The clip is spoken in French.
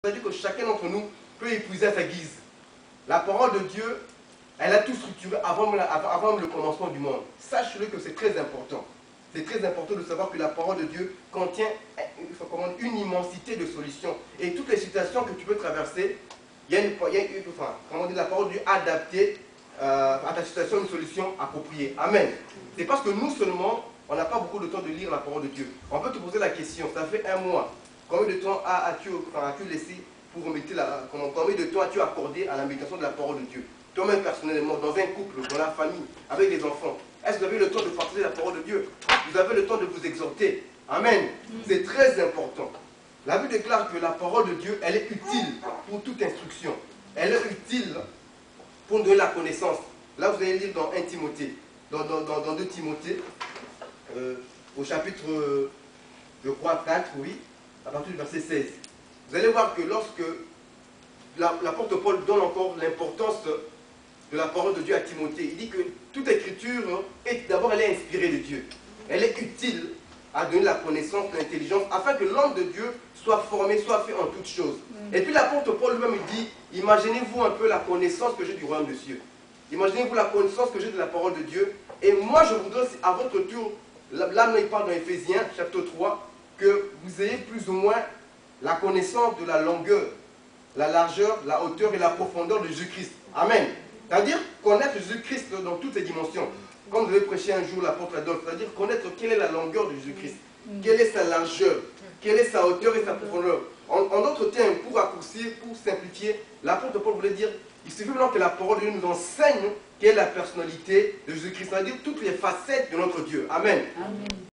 C'est-à-dire que chacun d'entre nous peut épouser à sa guise. La parole de Dieu, elle a tout structuré avant même le commencement du monde. Sache-le que c'est très important. C'est très important de savoir que la parole de Dieu contient une immensité de solutions. Et toutes les situations que tu peux traverser, la parole de Dieu adaptée à ta situation, une solution appropriée. Amen. C'est parce que nous seulement, on n'a pas beaucoup de temps de lire la parole de Dieu. On peut te poser la question, ça fait un mois. Combien de temps as-tu laissé pour méditer combien de temps as-tu accordé à la méditation de la parole de Dieu? Toi-même personnellement, dans un couple, dans la famille, avec des enfants. Est-ce que vous avez le temps de partager la parole de Dieu? Vous avez le temps de vous exhorter? Amen. C'est très important. La Bible déclare que la parole de Dieu, elle est utile pour toute instruction. Elle est utile pour donner la connaissance. Là, vous allez lire dans 1 Timothée, dans 2 Timothée, au chapitre, je crois, 4, oui, à partir du verset 16. Vous allez voir que lorsque l'apôtre Paul donne encore l'importance de la parole de Dieu à Timothée, il dit que toute écriture, d'abord, elle est inspirée de Dieu. Elle est utile à donner la connaissance, l'intelligence, afin que l'homme de Dieu soit formé, soit fait en toutes choses. Et puis l'apôtre Paul lui-même dit, imaginez-vous un peu la connaissance que j'ai du royaume des cieux. Imaginez-vous la connaissance que j'ai de la parole de Dieu. Et moi, je voudrais, à votre tour, là, il parle dans Éphésiens, chapitre 3, que vous ayez plus ou moins la connaissance de la longueur, la largeur, la hauteur et la profondeur de Jésus-Christ. Amen. C'est-à-dire connaître Jésus-Christ dans toutes ses dimensions. Comme vous avez prêché un jour l'apôtre Adolphe, c'est-à-dire connaître quelle est la longueur de Jésus-Christ, quelle est sa largeur, quelle est sa hauteur et sa profondeur. En d'autres termes, pour raccourcir, pour simplifier, l'apôtre Paul voulait dire, il suffit maintenant que la parole de Dieu nous enseigne quelle est la personnalité de Jésus-Christ, c'est-à-dire toutes les facettes de notre Dieu. Amen. Amen.